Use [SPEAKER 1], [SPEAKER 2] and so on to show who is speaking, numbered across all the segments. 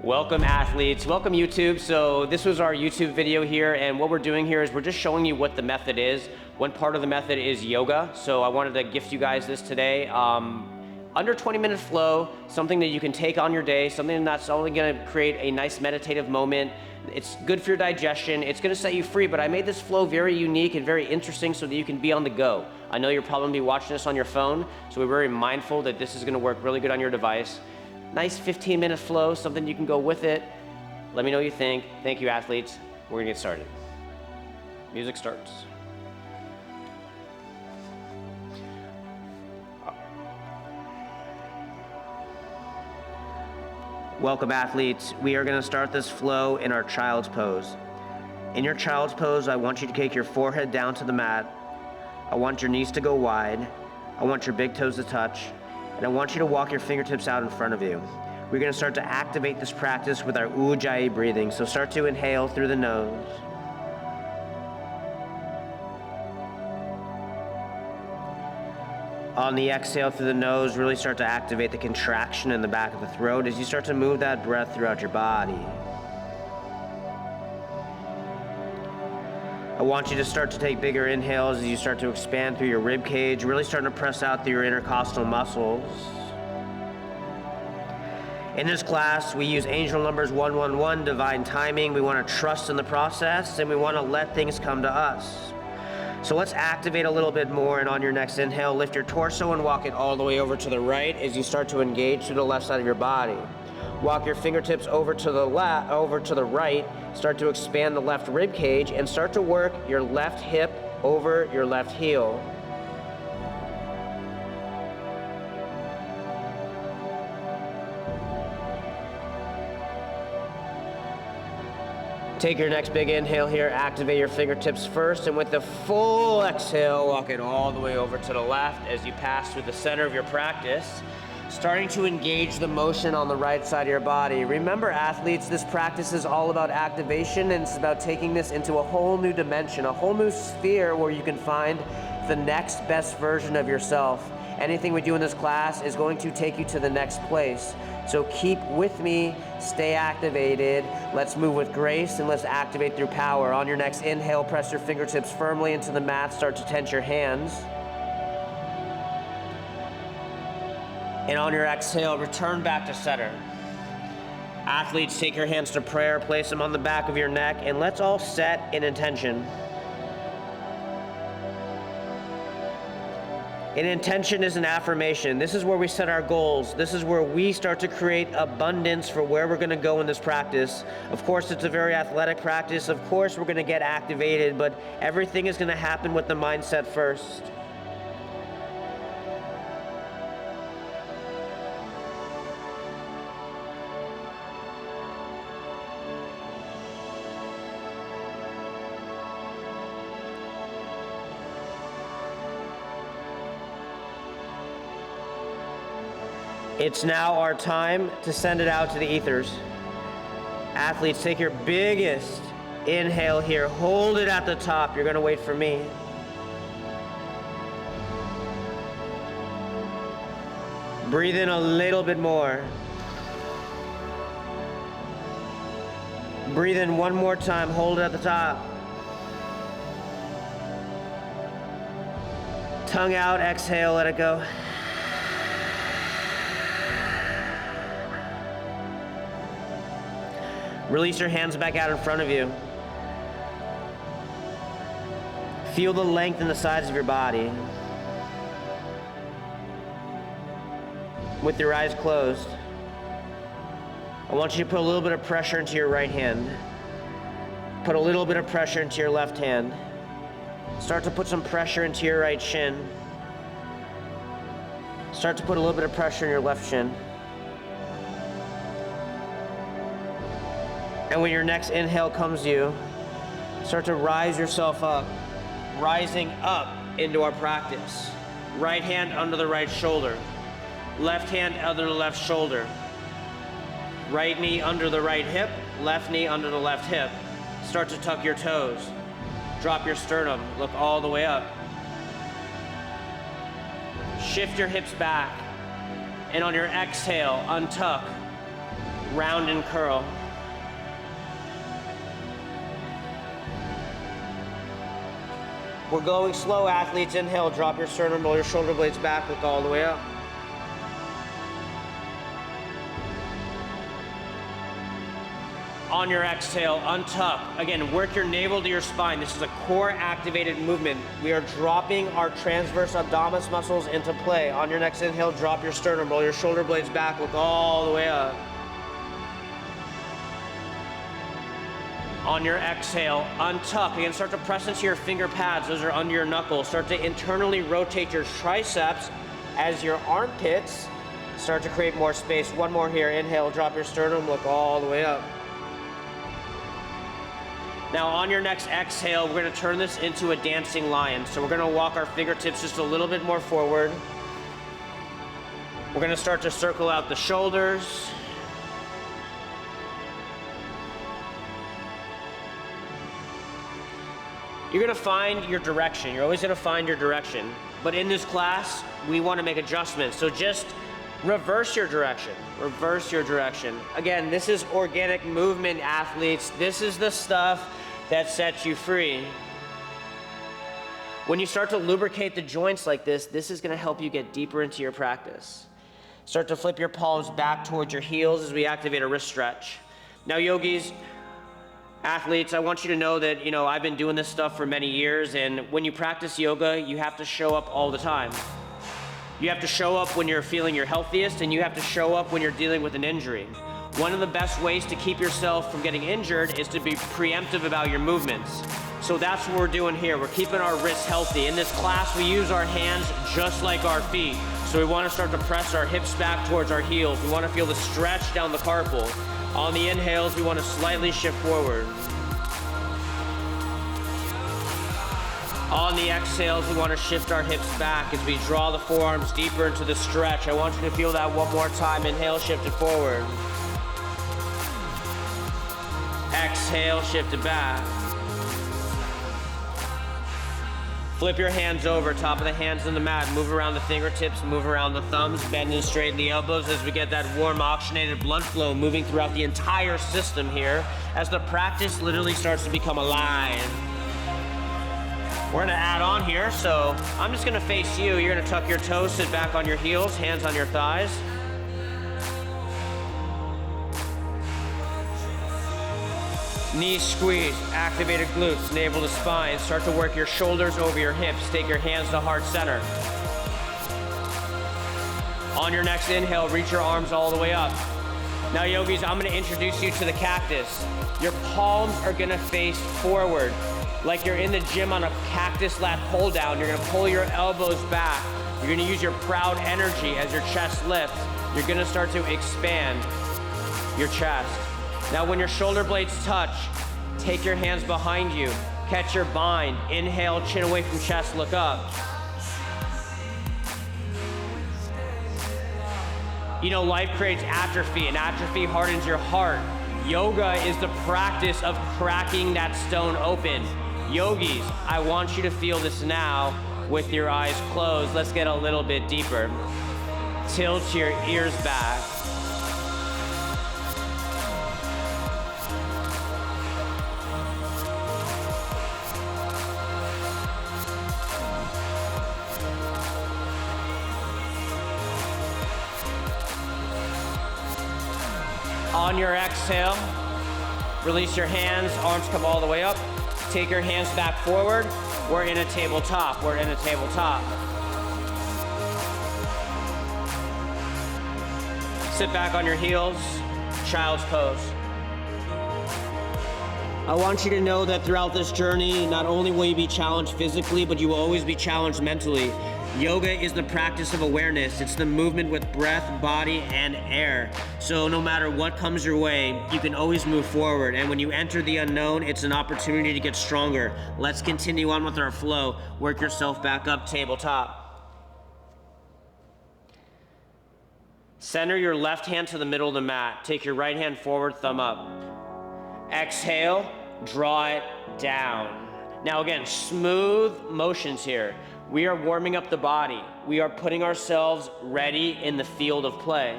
[SPEAKER 1] Welcome athletes, welcome YouTube. So this was our YouTube video here, and what we're doing here is we're just showing you what the method is. One part of the method is yoga, so I wanted to gift you guys this today. Under 20-minute flow, something that you can take on your day, something that's only gonna create a nice meditative moment. It's good for your digestion, it's gonna set you free, but I made this flow very unique and very interesting so that you can be on the go. I know you're probably gonna be watching this on your phone, so we're very mindful that this is gonna work really good on your device. Nice 15-minute flow, something you can go with it. Let me know what you think. Thank you, athletes. We're gonna get started. Music starts. Welcome, athletes. We are gonna start this flow in our child's pose. In your child's pose, I want you to take your forehead down to the mat. I want your knees to go wide. I want your big toes to touch. And I want you to walk your fingertips out in front of you. We're gonna start to activate this practice with our Ujjayi breathing. So start to inhale through the nose. On the exhale through the nose, really start to activate the contraction in the back of the throat as you start to move that breath throughout your body. I want you to start to take bigger inhales as you start to expand through your rib cage, really starting to press out through your intercostal muscles. In this class, we use angel numbers 111, divine timing. We want to trust in the process, and we want to let things come to us. So let's activate a little bit more, and on your next inhale, lift your torso and walk it all the way over to the right as you start to engage through the left side of your body. Walk your fingertips over to the left, over to the right. Start to expand the left rib cage and start to work your left hip over your left heel. Take your next big inhale here, activate your fingertips first, and with the full exhale, walk it all the way over to the left as you pass through the center of your practice. Starting to engage the motion on the right side of your body. Remember, athletes, this practice is all about activation, and it's about taking this into a whole new dimension, a whole new sphere where you can find the next best version of yourself. Anything we do in this class is going to take you to the next place. So keep with me, stay activated. Let's move with grace and let's activate through power. On your next inhale, press your fingertips firmly into the mat, start to tense your hands. And on your exhale, return back to center. Athletes, take your hands to prayer, place them on the back of your neck, and let's all set an intention. An intention is an affirmation. This is where we set our goals. This is where we start to create abundance for where we're gonna go in this practice. Of course, it's a very athletic practice. Of course, we're gonna get activated, but everything is gonna happen with the mindset first. It's now our time to send it out to the ethers. Athletes, take your biggest inhale here. Hold it at the top. You're gonna wait for me. Breathe in a little bit more. Breathe in one more time. Hold it at the top. Tongue out, exhale, let it go. Release your hands back out in front of you. Feel the length in the sides of your body. With your eyes closed, I want you to put a little bit of pressure into your right hand. Put a little bit of pressure into your left hand. Start to put some pressure into your right shin. Start to put a little bit of pressure in your left shin. And when your next inhale comes to you, start to rise yourself up, rising up into our practice. Right hand under the right shoulder, left hand under the left shoulder, right knee under the right hip, left knee under the left hip. Start to tuck your toes, drop your sternum, look all the way up. Shift your hips back, and on your exhale, untuck. round and curl. We're going slow, athletes. Inhale, drop your sternum, roll your shoulder blades back, look all the way up. On your exhale, untuck. Again, work your navel to your spine. This is a core activated movement. We are dropping our transverse abdominis muscles into play. On your next inhale, drop your sternum, roll your shoulder blades back, look all the way up. On your exhale, untuck. Again, start to press into your finger pads. Those are under your knuckles. Start to internally rotate your triceps as your armpits start to create more space. One more here. Inhale, drop your sternum, look all the way up. Now on your next exhale, we're gonna turn this into a dancing lion. So we're gonna walk our fingertips just a little bit more forward. We're gonna start to circle out the shoulders. You're gonna find your direction. You're always gonna find your direction. But in this class, we wanna make adjustments. So just reverse your direction. Reverse your direction. Again, this is organic movement, athletes. This is the stuff that sets you free. When you start to lubricate the joints like this is gonna help you get deeper into your practice. Start to flip your palms back towards your heels as we activate a wrist stretch. Now, yogis, athletes, I want you to know that, I've been doing this stuff for many years, and when you practice yoga, you have to show up all the time. You have to show up when you're feeling your healthiest, and you have to show up when you're dealing with an injury. One of the best ways to keep yourself from getting injured is to be preemptive about your movements. So that's what we're doing here. We're keeping our wrists healthy. In this class, we use our hands just like our feet. So we want to start to press our hips back towards our heels. We want to feel the stretch down the carpal. On the inhales, we want to slightly shift forward. On the exhales, we want to shift our hips back as we draw the forearms deeper into the stretch. I want you to feel that one more time. Inhale, shift it forward. Exhale, shift it back. Flip your hands over, top of the hands on the mat. Move around the fingertips, move around the thumbs, bend and straighten the elbows as we get that warm oxygenated blood flow moving throughout the entire system here as the practice literally starts to become alive. We're gonna add on here, so I'm just gonna face you. You're gonna tuck your toes, sit back on your heels, hands on your thighs. Knees squeeze, activated glutes, navel to spine. Start to work your shoulders over your hips. Take your hands to heart center. On your next inhale, reach your arms all the way up. Now, yogis, I'm gonna introduce you to the cactus. Your palms are gonna face forward. Like you're in the gym on a cactus lat pull down. You're gonna pull your elbows back. You're gonna use your proud energy as your chest lifts. You're gonna start to expand your chest. Now when your shoulder blades touch, take your hands behind you. Catch your bind. Inhale, chin away from chest, look up. Life creates atrophy, and atrophy hardens your heart. Yoga is the practice of cracking that stone open. Yogis, I want you to feel this now with your eyes closed. Let's get a little bit deeper. Tilt your ears back. On your exhale, release your hands, arms come all the way up. Take your hands back forward. We're in a tabletop. We're in a tabletop. Sit back on your heels, child's pose. I want you to know that throughout this journey, not only will you be challenged physically, but you will always be challenged mentally. Yoga is the practice of awareness. It's the movement with breath, body, and air. So no matter what comes your way, you can always move forward. And when you enter the unknown, it's an opportunity to get stronger. Let's continue on with our flow. Work yourself back up, tabletop. Center your left hand to the middle of the mat. Take your right hand forward, thumb up. Exhale, draw it down. Now again, smooth motions here. We are warming up the body. We are putting ourselves ready in the field of play.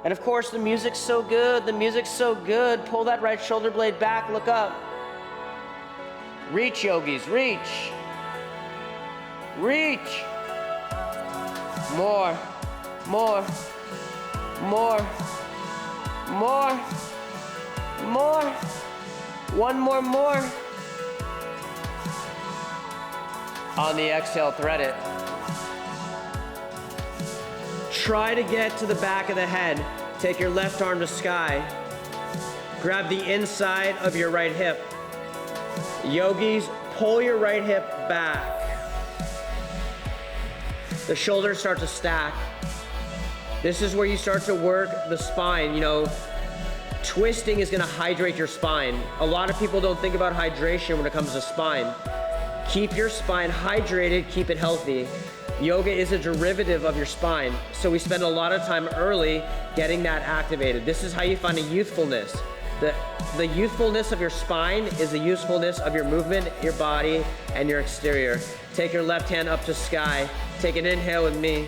[SPEAKER 1] And of course, the music's so good, the music's so good. Pull that right shoulder blade back, look up. Reach, yogis, reach. Reach. More, more, more, more, more. One more. On the exhale, thread it. Try to get to the back of the head. Take your left arm to sky. Grab the inside of your right hip. Yogis, pull your right hip back. The shoulders start to stack. This is where you start to work the spine. You know, twisting is gonna hydrate your spine. A lot of people don't think about hydration when it comes to spine. Keep your spine hydrated, keep it healthy. Yoga is a derivative of your spine, so we spend a lot of time early getting that activated. This is how you find a youthfulness. The youthfulness of your spine is the usefulness of your movement, your body, and your exterior. Take your left hand up to sky. Take an inhale with me.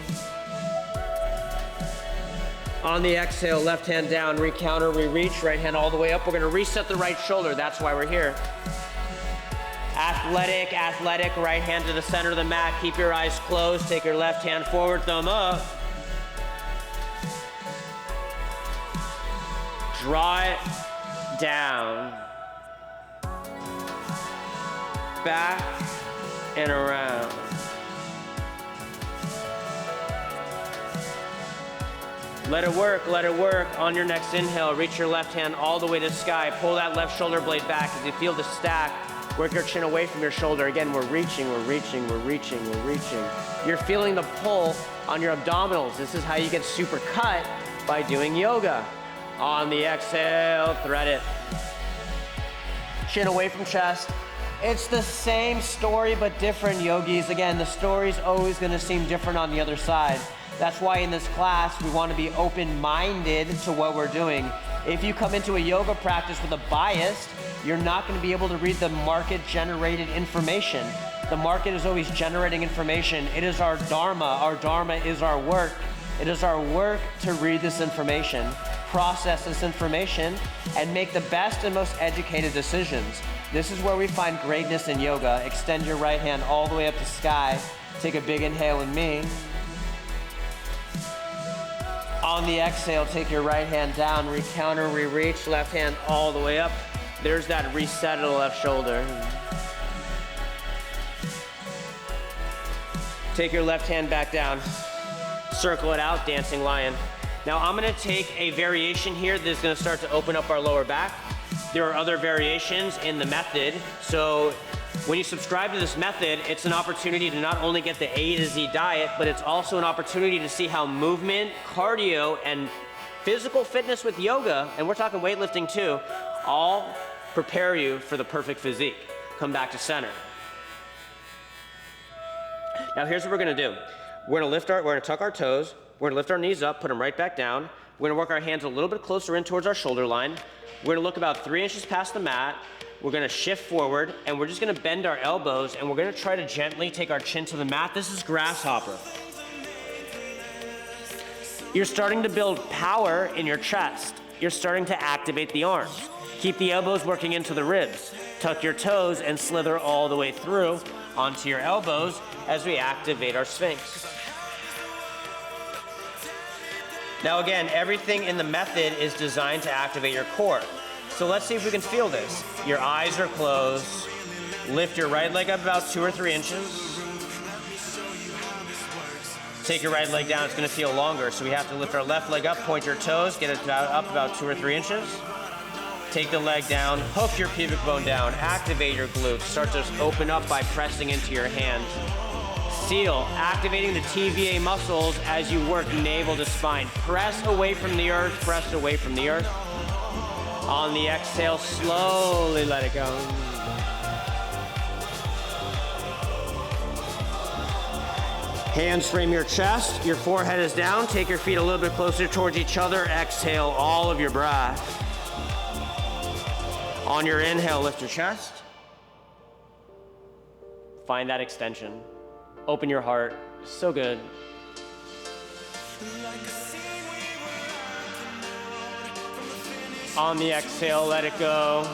[SPEAKER 1] On the exhale, left hand down, re-counter, re-reach, right hand all the way up. We're gonna reset the right shoulder, that's why we're here. Athletic, right hand to the center of the mat. Keep your eyes closed, take your left hand forward, thumb up. Draw it down. Back and around. Let it work. On your next inhale, reach your left hand all the way to sky. Pull that left shoulder blade back as you feel the stack. Work your chin away from your shoulder. Again, we're reaching. You're feeling the pull on your abdominals. This is how you get super cut by doing yoga. On the exhale, thread it. Chin away from chest. It's the same story, but different, yogis. Again, the story's always gonna seem different on the other side. That's why in this class, we want to be open-minded to what we're doing. If you come into a yoga practice with a bias, you're not going to be able to read the market-generated information. The market is always generating information. It is our dharma. Our dharma is our work. It is our work to read this information, process this information, and make the best and most educated decisions. This is where we find greatness in yoga. Extend your right hand all the way up to sky. Take a big inhale with me. On the exhale, take your right hand down, re-counter, re-reach, left hand all the way up. There's that reset of the left shoulder. Take your left hand back down. Circle it out, dancing lion. Now I'm gonna take a variation here that's gonna start to open up our lower back. There are other variations in the method, so when you subscribe to this method, it's an opportunity to not only get the A to Z diet, but it's also an opportunity to see how movement, cardio, and physical fitness with yoga, and we're talking weightlifting too, all prepare you for the perfect physique. Come back to center. Now here's what we're gonna do. We're gonna tuck our toes, we're gonna lift our knees up, put them right back down. We're gonna work our hands a little bit closer in towards our shoulder line. We're gonna look about 3 inches past the mat. We're gonna shift forward, and we're just gonna bend our elbows, and we're gonna try to gently take our chin to the mat. This is grasshopper. You're starting to build power in your chest. You're starting to activate the arms. Keep the elbows working into the ribs. Tuck your toes and slither all the way through onto your elbows as we activate our sphinx. Now again, everything in the method is designed to activate your core. So let's see if we can feel this. Your eyes are closed. Lift your right leg up about 2 or 3 inches. Take your right leg down, it's gonna feel longer, so we have to lift our left leg up, point your toes, get it up about 2 or 3 inches. Take the leg down, hook your pubic bone down, activate your glutes. Start to open up by pressing into your hands. Seal, activating the TVA muscles as you work navel to spine. Press away from the earth, press away from the earth. On the exhale, slowly let it go. Hands frame your chest, your forehead is down. Take your feet a little bit closer towards each other. Exhale all of your breath. On your inhale, lift your chest. Find that extension. Open your heart. So good. On the exhale, let it go.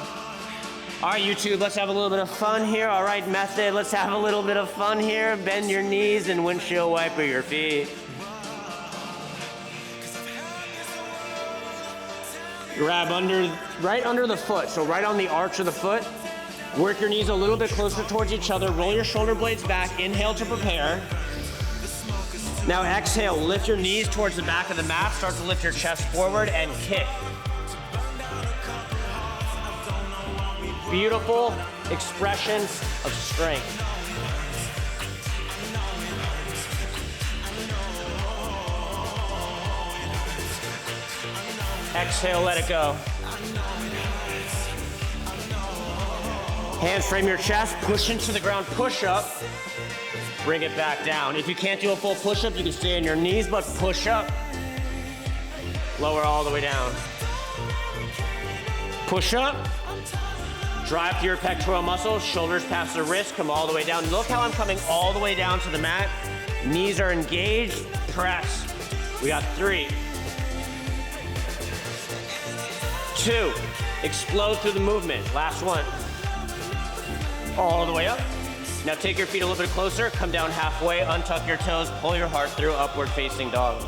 [SPEAKER 1] All right, YouTube, let's have a little bit of fun here. All right, method, let's have a little bit of fun here. Bend your knees and windshield wiper your feet. Grab right under the foot, so right on the arch of the foot. Work your knees a little bit closer towards each other. Roll your shoulder blades back. Inhale to prepare. Now exhale, lift your knees towards the back of the mat. Start to lift your chest forward and kick. Beautiful expression of strength. Exhale, let it go. Hands frame your chest, push into the ground, push up. Bring it back down. If you can't do a full push-up, you can stay on your knees, but push up. Lower all the way down. Push up. Drive through your pectoral muscles, shoulders past the wrist, come all the way down. Look how I'm coming all the way down to the mat. Knees are engaged, press. We got 3, 2, explode through the movement. Last one. All the way up. Now take your feet a little bit closer, come down halfway, untuck your toes, pull your heart through, upward facing dog.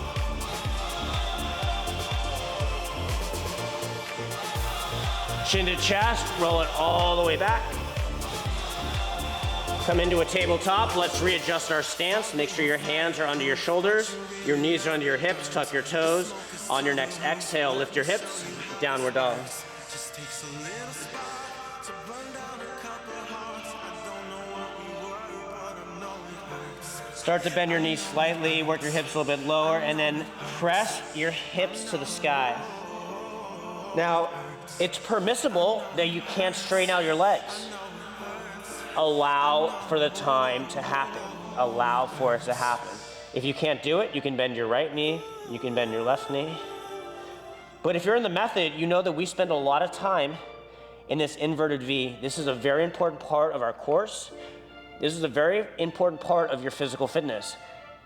[SPEAKER 1] Chin to chest, roll it all the way back. Come into a tabletop. Let's readjust our stance. Make sure your hands are under your shoulders, your knees are under your hips, tuck your toes. On your next exhale, lift your hips, downward dog. Start to bend your knees slightly, work your hips a little bit lower, and then press your hips to the sky. Now, it's permissible that you can't straighten out your legs. Allow for the time to happen. Allow for it to happen. If you can't do it, you can bend your right knee, you can bend your left knee. But if you're in the method, you know that we spend a lot of time in this inverted V. This is a very important part of our course. This is a very important part of your physical fitness.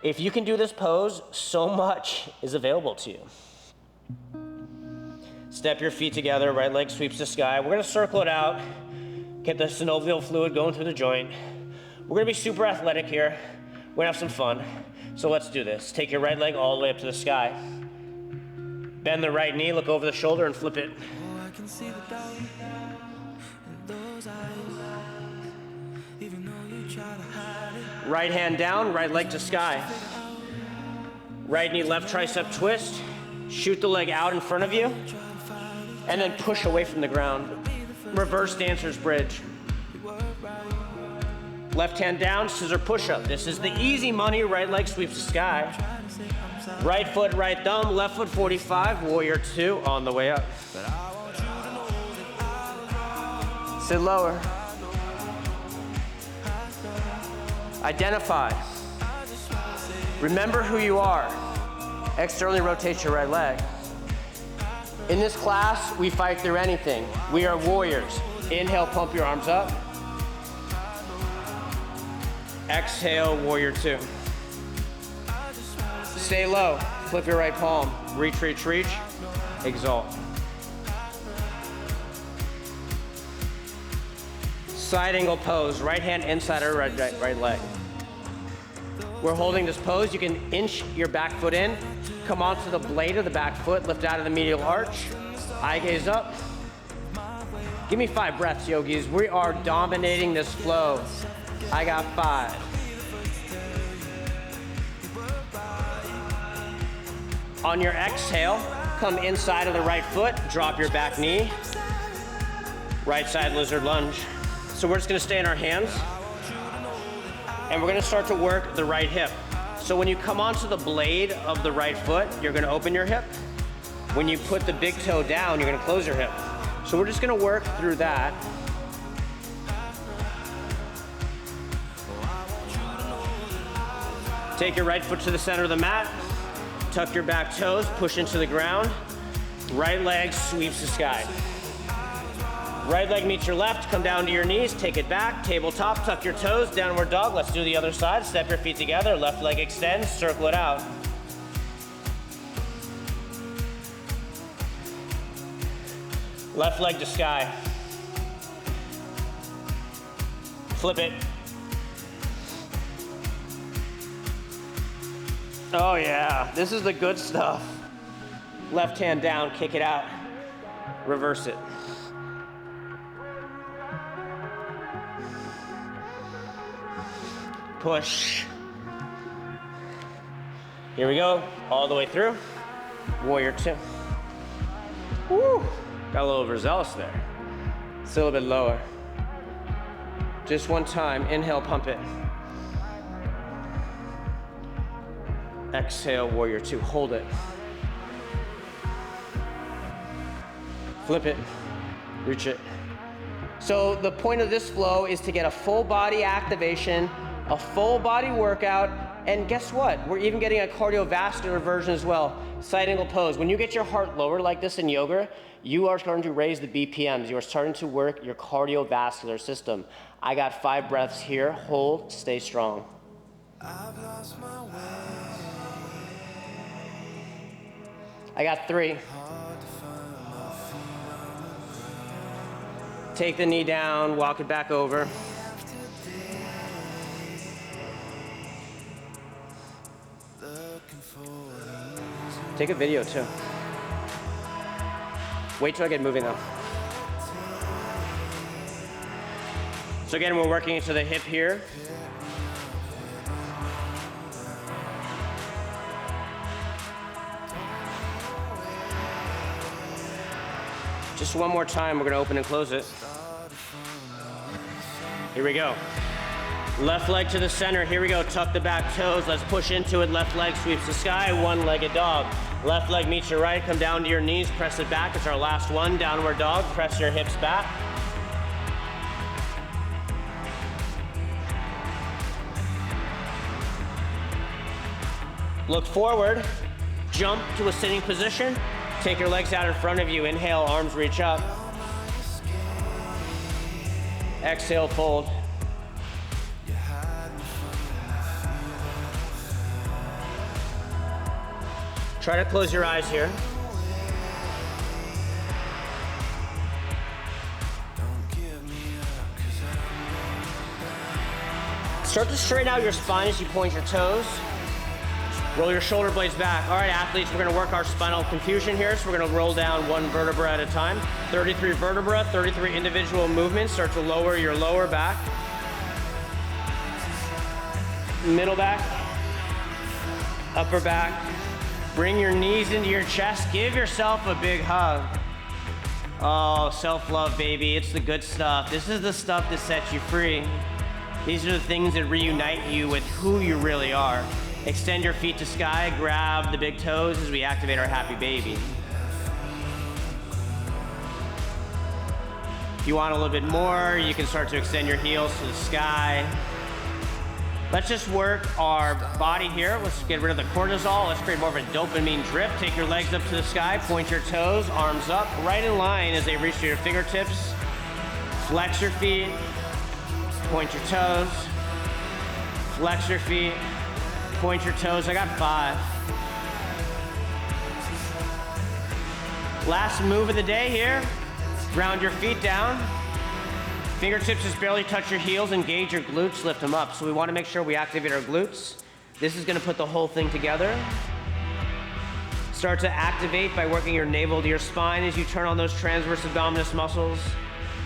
[SPEAKER 1] If you can do this pose, so much is available to you. Step your feet together, right leg sweeps the sky. We're gonna circle it out, get the synovial fluid going through the joint. We're gonna be super athletic here. We're gonna have some fun. So let's do this. Take your right leg all the way up to the sky. Bend the right knee, look over the shoulder and flip it.
[SPEAKER 2] Oh, I can see the doubt in those eyes, even though you try to hide it.
[SPEAKER 1] Right hand down, right leg to sky. Right knee, left tricep twist. Shoot the leg out in front of you. And then push away from the ground. Reverse dancer's bridge. Left hand down, scissor push-up. This is the easy money, right leg sweeps the sky. Right foot, right thumb, left foot 45, warrior 2 on the way up. Sit lower. Identify. Remember who you are. Externally rotate your right leg. In this class, we fight through anything. We are warriors. Inhale, pump your arms up. Exhale, warrior 2. Stay low, flip your right palm. Reach, reach, reach, exalt. Side angle pose, right hand inside our right leg. We're holding this pose. You can inch your back foot in, come onto the blade of the back foot, lift out of the medial arch, eye gaze up. Give me 5 breaths, yogis. We are dominating this flow. I got 5. On your exhale, come inside of the right foot, drop your back knee. Right side lizard lunge. So we're just gonna stay in our hands, and we're gonna start to work the right hip. So when you come onto the blade of the right foot, you're gonna open your hip. When you put the big toe down, you're gonna close your hip. So we're just gonna work through that. Take your right foot to the center of the mat, tuck your back toes, push into the ground. Right leg sweeps the sky. Right leg meets your left, come down to your knees, take it back, tabletop, tuck your toes, downward dog. Let's do the other side. Step your feet together, left leg extends, circle it out. Left leg to sky. Flip it. Oh yeah, this is the good stuff. Left hand down, kick it out. Reverse it. Push. Here we go, all the way through. Warrior two. Woo! Got a little overzealous there. Still a bit lower. Just one time, inhale, pump it. Exhale, warrior two, hold it. Flip it, reach it. So the point of this flow is to get a full body activation, a full body workout, and guess what? We're even getting a cardiovascular version as well. Side angle pose. When you get your heart lower like this in yoga, you are starting to raise the BPMs. You are starting to work your cardiovascular system. I got 5 breaths here. Hold, stay strong.
[SPEAKER 2] I've lost my way.
[SPEAKER 1] I got 3.
[SPEAKER 2] Hard to find my feet on the ground.
[SPEAKER 1] Take the knee down, walk it back over.
[SPEAKER 2] After day, looking for easy.
[SPEAKER 1] Take a video too. Wait till I get moving though. So again, we're working into the hip here. Just one more time, we're gonna open and close it. Here we go. Left leg to the center, here we go. Tuck the back toes, let's push into it. Left leg sweeps the sky, one-legged dog. Left leg meets your right, come down to your knees, press it back. It's our last one, downward dog. Press your hips back. Look forward, jump to a sitting position. Take your legs out in front of you. Inhale, arms reach up. Exhale, fold. Try to close your eyes here. Start to straighten out your spine as you point your toes. Roll your shoulder blades back. All right, athletes, we're gonna work our spinal confusion here, so we're gonna roll down one vertebra at a time. 33 vertebra, 33 individual movements. Start to lower your lower back. Middle back. Upper back. Bring your knees into your chest. Give yourself a big hug. Oh, self-love, baby. It's the good stuff. This is the stuff that sets you free. These are the things that reunite you with who you really are. Extend your feet to sky, grab the big toes as we activate our happy baby. If you want a little bit more, you can start to extend your heels to the sky. Let's just work our body here. Let's get rid of the cortisol. Let's create more of a dopamine drip. Take your legs up to the sky, point your toes, arms up, right in line as they reach to your fingertips. Flex your feet, point your toes, flex your feet, point your toes. I got 5. Last move of the day here. Ground your feet down. Fingertips just barely touch your heels. Engage your glutes, lift them up. So we want to make sure we activate our glutes. This is going to put the whole thing together. Start to activate by working your navel to your spine as you turn on those transverse abdominis muscles.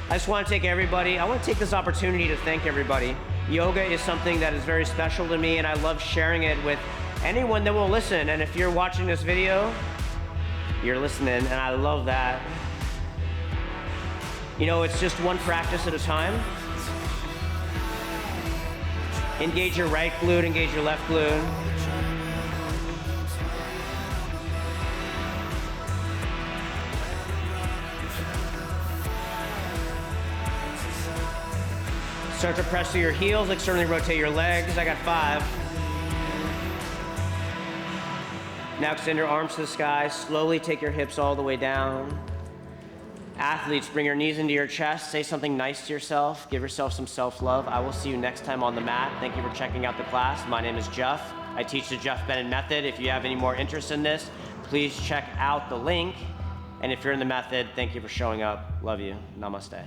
[SPEAKER 1] I just want to I want to take this opportunity to thank everybody. Yoga is something that is very special to me, and I love sharing it with anyone that will listen. And if you're watching this video, you're listening, and I love that. You know, it's just one practice at a time. Engage your right glute, engage your left glute. Start to press through your heels, externally rotate your legs. I got 5. Now extend your arms to the sky. Slowly take your hips all the way down. Athletes, bring your knees into your chest. Say something nice to yourself. Give yourself some self-love. I will see you next time on the mat. Thank you for checking out the class. My name is Jeff. I teach the Jeff Bennett method. If you have any more interest in this, please check out the link And if you're in the method, thank you for showing up. Love you. Namaste.